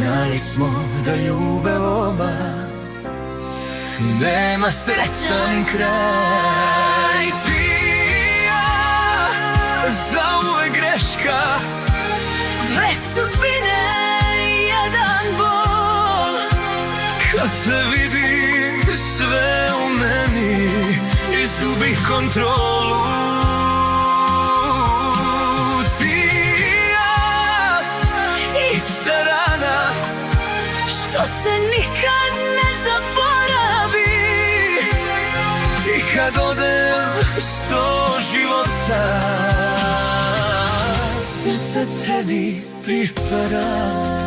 Znali smo da ljube oba nema srećan kraj. Ti i ja, zauvek greška, dve sudbine, jedan bol. Kad te vidim, sve u meni izgubi kontrolu. Ti i ja, ista rana, što se nikad ne zaboravi. I kad odem 100 života, srce tebi pripada.